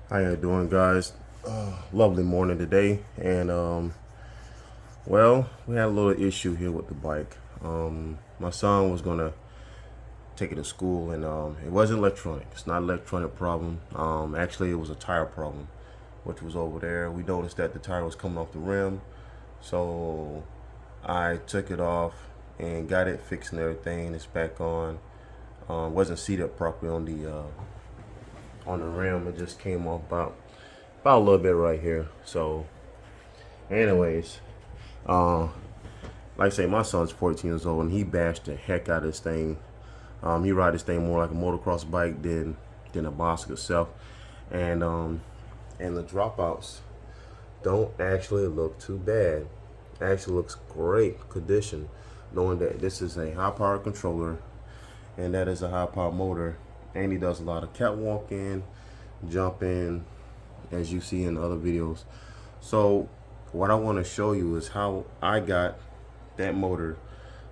How you doing, guys? Lovely morning today, and well, we had a little issue here with the bike. My son was gonna take it to school, and it wasn't electronic. It's not an electronic problem. Actually, it was a tire problem, which was over there. We noticed that the tire was coming off the rim, so I took it off and got it fixed and everything. It's back on. Wasn't seated properly on the rim. It just came off about a little bit right here. So, anyways, uh, like I say, my son's 14 years old and he bashed the heck out of this thing. He ride this thing more like a motocross bike than a bicycle itself, and the dropouts don't actually look too bad. It actually looks great condition, knowing that this is a high power controller and that is a high power motor, and he does a lot of catwalking, jumping, as you see in other videos. So what I want to show you is how I got that motor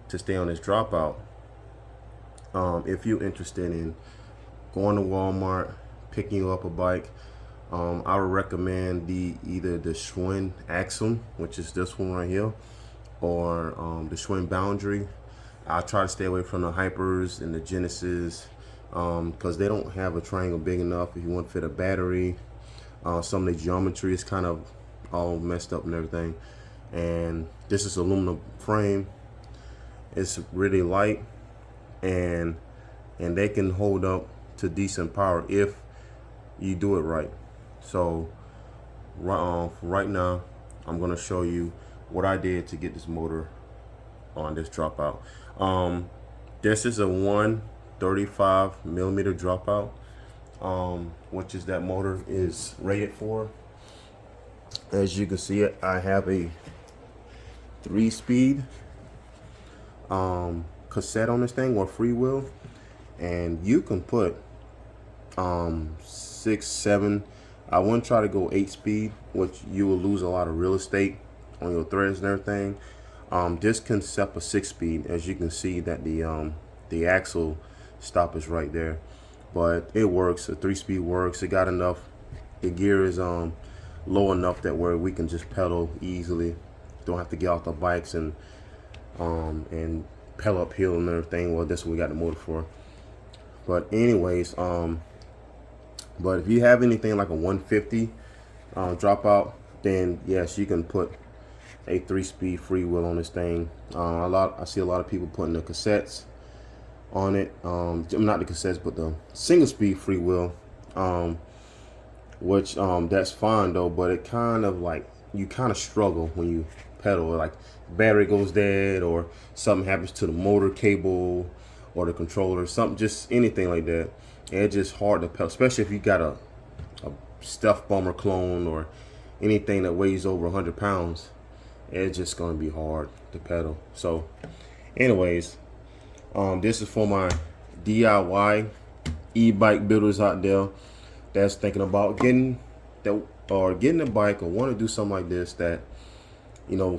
to stay on this dropout. If you're interested in going to Walmart, picking up a bike, I would recommend either the Schwinn Axum, which is this one right here, or the Schwinn Boundary. I try to stay away from the Hypers and the Genesis because they don't have a triangle big enough if you want to fit a battery. Some of the geometry is kind of all messed up and everything. And this is aluminum frame. It's really light, and they can hold up to decent power if you do it right. So right now, I'm gonna show you what I did to get this motor on this dropout. This is a 135 millimeter dropout, which is that motor is rated for. As you can see, it I have a 3-speed cassette on this thing, or freewheel, and you can put 6, 7. I wouldn't try to go 8-speed, which you will lose a lot of real estate on your threads and everything. This can set a 6-speed, as you can see that the axle stop is right there, but it works. A 3-speed works. It got enough. The gear is low enough that where we can just pedal easily. Don't have to get off the bikes and pedal uphill and everything. Well, that's what we got the motor for. But anyways, but if you have anything like a 150 dropout, then yes, you can put a 3-speed freewheel on this thing. I see a lot of people putting the cassettes on it. Not the cassettes, but the single-speed freewheel, which that's fine though. But it kind of like you kind of struggle when you pedal. Like battery goes dead, or something happens to the motor cable or the controller, something, just anything like that. And it's just hard to pedal, especially if you got a Stuff Bomber clone or anything that weighs over 100 pounds. It's just going to be hard to pedal. So anyways, this is for my DIY e-bike builders out there that's thinking about getting a bike or want to do something like this, that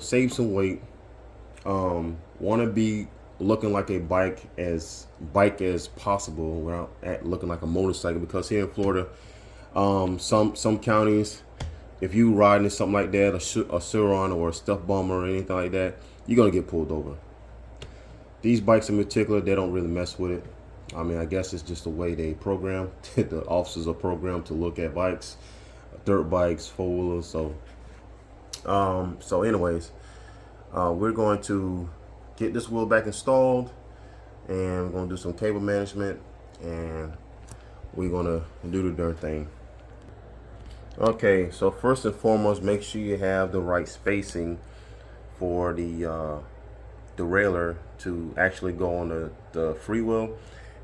save some weight, want to be looking like a bike as possible without looking like a motorcycle. Because here in Florida, some counties, if you riding something like that, a Suron or a Stuff Bomber or anything like that, you're gonna get pulled over. These bikes in particular, they don't really mess with it. I mean, I guess it's just the way they program. The officers are programmed to look at bikes, dirt bikes, four-wheelers. So anyways, we're going to get this wheel back installed, and we're gonna do some cable management, and we're gonna do the darn thing. Okay, so first and foremost, make sure you have the right spacing for the derailleur to actually go on the freewheel,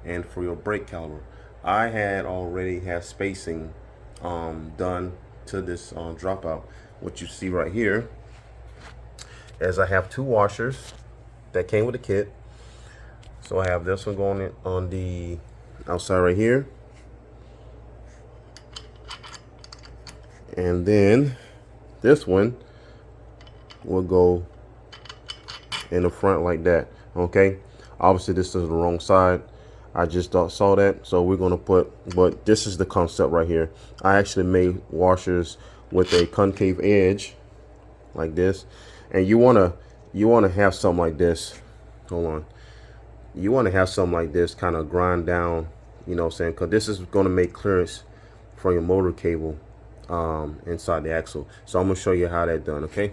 and for your brake caliper. I had already have spacing done to this dropout. What you see right here is I have 2 washers that came with the kit. So I have this one going on the outside right here, and then this one will go in the front like that. Okay, obviously this is the wrong side. I just saw that, so we're gonna but this is the concept right here. I actually made washers with a concave edge like this, and you wanna have something like this. Hold on. You want to have something like this kind of grind down, you know what I'm saying? Because this is going to make clearance for your motor cable inside the axle. So I'm going to show you how that's done, okay?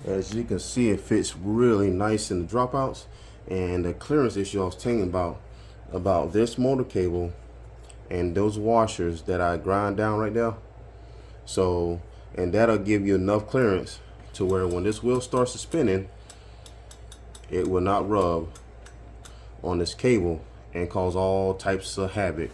As you can see, it fits really nice in the dropouts. And the clearance issue I was telling about this motor cable and those washers that I grind down right there. So, and that'll give you enough clearance to where when this wheel starts spinning, it will not rub on this cable and cause all types of havoc.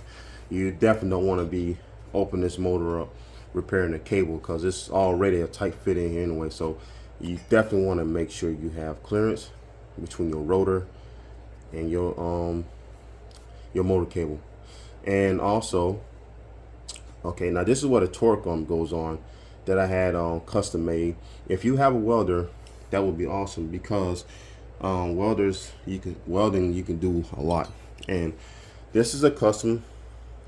You definitely don't want to be opening this motor up repairing the cable, because it's already a tight fit in here anyway. So you definitely want to make sure you have clearance between your rotor and your motor cable. And also, okay, now this is what a torque arm goes on that I had custom made. If you have a welder, that would be awesome, because welders, you can do a lot. And this is a custom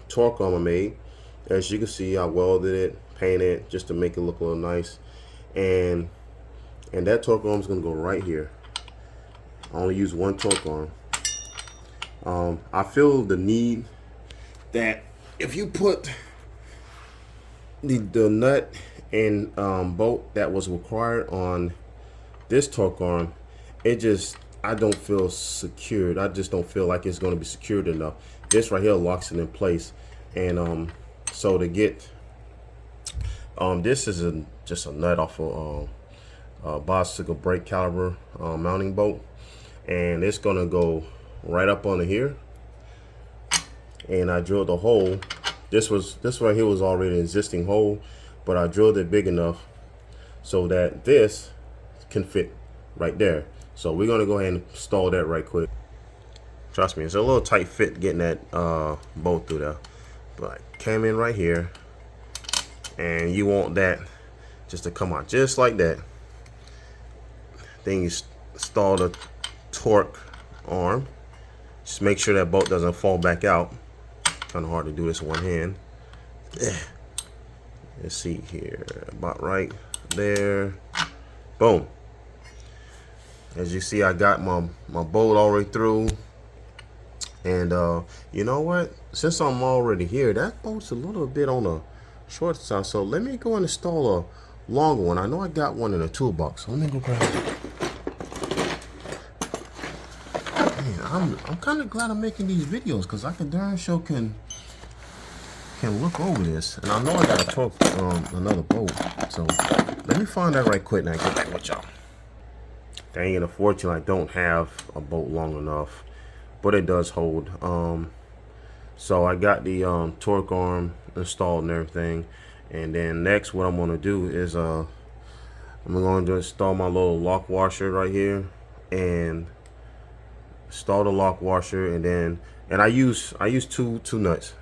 torque arm I made. As you can see, I welded it, painted it just to make it look a little nice. And that torque arm is going to go right here. I only use one torque arm. I feel the need that if you put the nut and bolt that was required on this torque arm, I don't feel secured. I just don't feel like it's going to be secured enough. This right here locks it in place. And so to get this is just a nut off of bicycle brake caliber mounting bolt, and it's gonna go right up under here. And I drilled a hole. This right here was already an existing hole, but I drilled it big enough so that this can fit right there. So we're gonna go ahead and install that right quick. Trust me, it's a little tight fit getting that bolt through there, but came in right here, and you want that just to come out just like that. Then you install the torque arm. Just make sure that bolt doesn't fall back out. Kind of hard to do this in one hand. Let's see here, about right there. Boom. As you see, I got my bolt all the way through. And you know what? Since I'm already here, that bolt's a little bit on the short side. So let me go and install a longer one. I know I got one in a toolbox. So let me go grab it. Man, I'm kind of glad I'm making these videos, because I can darn sure can look over this. And I know I got to torque another bolt. So let me find that right quick and I get back with y'all. Dang it, unfortunately I don't have a bolt long enough, but it does hold. So I got the torque arm installed and everything. And then next, what I'm going to do is I'm going to install my little lock washer right here, and install the lock washer. And I use two nuts,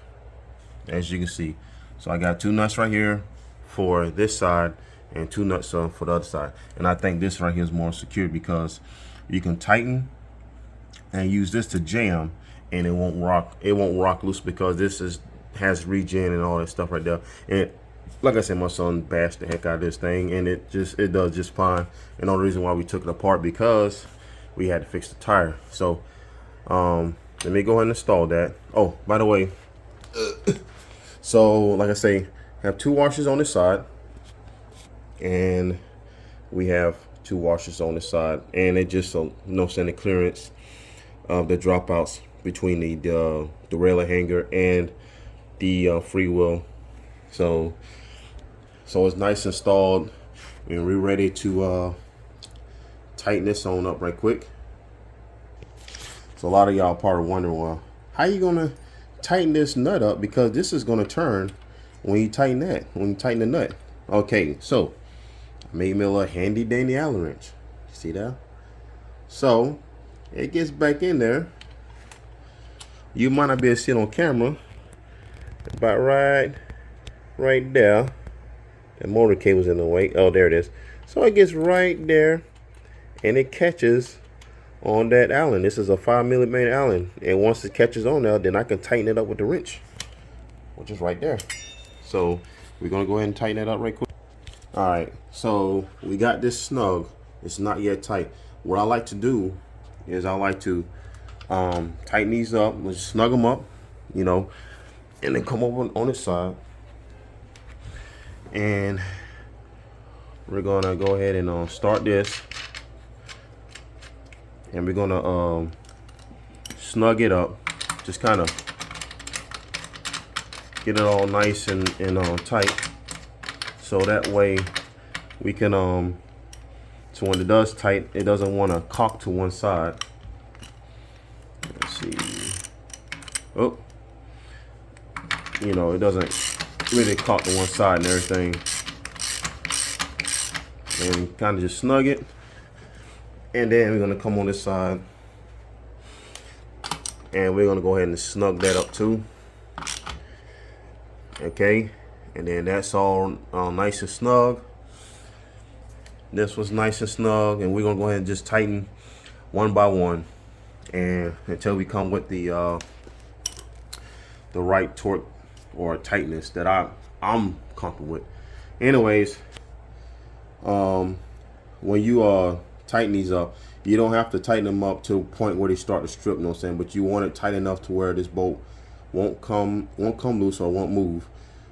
as you can see. So I got two nuts right here for this side and two nuts for the other side. And I think this right here is more secure, because you can tighten and use this to jam, and it won't rock loose, because this has regen and all that stuff right there. And like I said, my son bashed the heck out of this thing, and it does just fine. And the only reason why we took it apart, because we had to fix the tire. So let me go ahead and install that. Oh, by the way, so like I say, have two washers on this side, and we have two washers on this side, and it just no center clearance of the dropouts between the derailleur hanger and the free wheel. So it's nice installed, and we're ready to tighten this on up right quick. So a lot of y'all probably wondering, well, how you gonna tighten this nut up, because this is gonna turn when you tighten the nut. Okay, so I made me a little handy dandy Allen wrench. See that? So it gets back in there. You might not be able to see it on camera, but right there, the motor cable's in the way. Oh, there it is. So it gets right there, and it catches on that Allen. This is a 5mm Allen, and once it catches on there, then I can tighten it up with the wrench, which is right there. So we're gonna go ahead and tighten it up right quick. All right, so we got this snug. It's not yet tight. What I like to do is I like to tighten these up, just snug them up, you know, and then come over on this side, and we're gonna go ahead and start this, and we're gonna snug it up, just kind of get it all nice and tight, so that way we can so when it does tight, it doesn't want to cock to one side. Let's see. Oh, you know, it doesn't really cock to one side and everything. And kind of just snug it, and then we're gonna come on this side, and we're gonna go ahead and snug that up too. Okay, and then that's all nice and snug. This was nice and snug, and we're gonna go ahead and just tighten one by one, and until we come with the right torque or tightness that I'm comfortable with. Anyways, when you tighten these up, you don't have to tighten them up to a point where they start to strip, you know what I'm saying? But you want it tight enough to where this bolt won't come loose or won't move.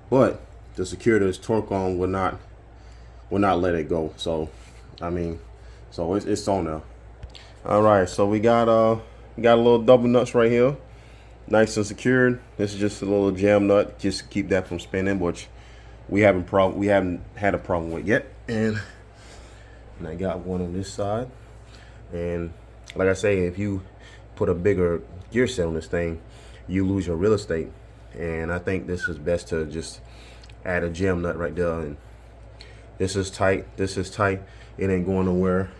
But to secure this torque on will not let it go. So I mean, so it's on there. All right, so we got a little double nuts right here, nice and secured. This is just a little jam nut, just to keep that from spinning, which we haven't had a problem with yet. And I got one on this side. And like I say, if you put a bigger gear set on this thing, you lose your real estate. And I think this is best to just add a jam nut right there. And this is tight. This is tight. It ain't going nowhere.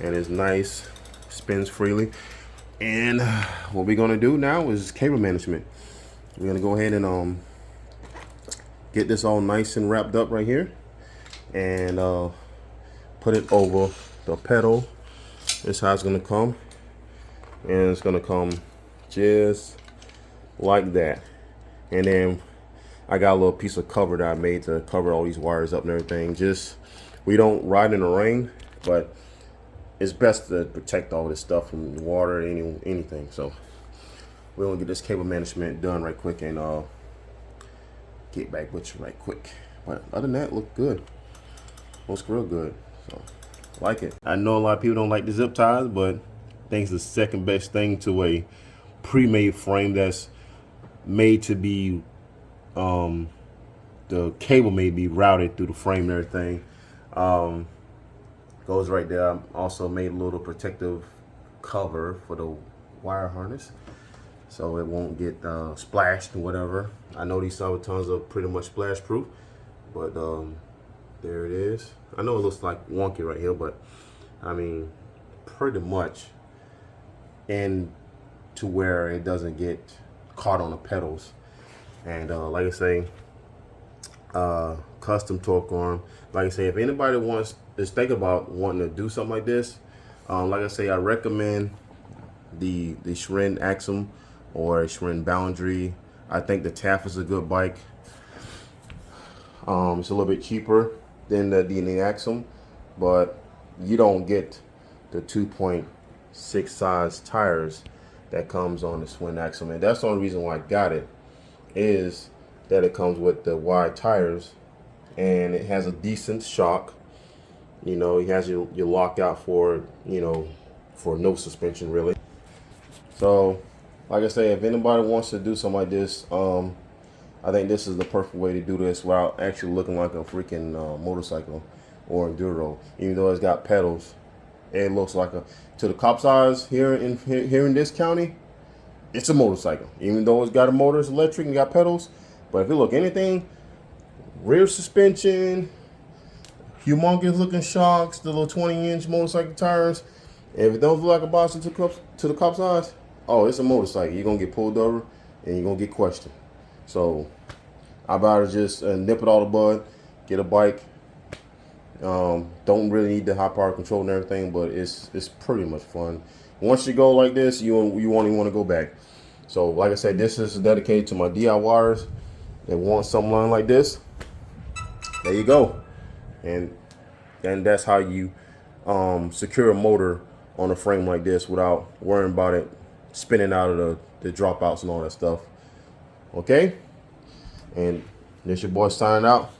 And it's nice, spins freely. And what we're gonna do now is cable management. We're gonna go ahead and get this all nice and wrapped up right here, and put it over the pedal. This is how it's gonna come, and it's gonna come just like that. And then I got a little piece of cover that I made to cover all these wires up and everything. Just, we don't ride in the rain, but it's best to protect all this stuff from water, anything. So we're gonna get this cable management done right quick, and get back with you right quick. But other than that, look good. Looks real good. So I like it. I know a lot of people don't like the zip ties, but I think it's the second best thing to a pre-made frame that's made to be the cable may be routed through the frame and everything. Goes right there. I also made a little protective cover for the wire harness, so it won't get splashed or whatever. I know these Sabotons are pretty much splash proof, but there it is. I know it looks like wonky right here, but I mean, pretty much in to where it doesn't get caught on the pedals. And like I say, custom torque arm. Like I say, if anybody is thinking about wanting to do something like this, like I say, I recommend the Schrin Axum or Schrin Boundary. I think the TAF is a good bike. It's a little bit cheaper than the Axum, but you don't get the 2.6 size tires that comes on the Schrin Axum, and that's the only reason why I got it, is that it comes with the wide tires, and it has a decent shock. You know, it has your lockout for, you know, for no suspension really. So like I say, if anybody wants to do something like this, I think this is the perfect way to do this without actually looking like a freaking motorcycle or enduro. Even though it's got pedals, it looks like a, to the cop's eyes here in this county, it's a motorcycle. Even though it's got a motor, it's electric and got pedals. But if you look anything, rear suspension, humongous looking shocks, the little 20-inch motorcycle tires, if it don't look like a box to the cop's eyes, oh, it's a motorcycle. You're gonna get pulled over and you're gonna get questioned. So I better just nip it all the bud, get a bike, Don't really need the high power control and everything, but it's pretty much fun. Once you go like this, you won't even want to go back. So like I said, this is dedicated to my DIYers that want something like this. There you go. And that's how you secure a motor on a frame like this without worrying about it spinning out of the dropouts and all that stuff. Okay? And this your boy signing out.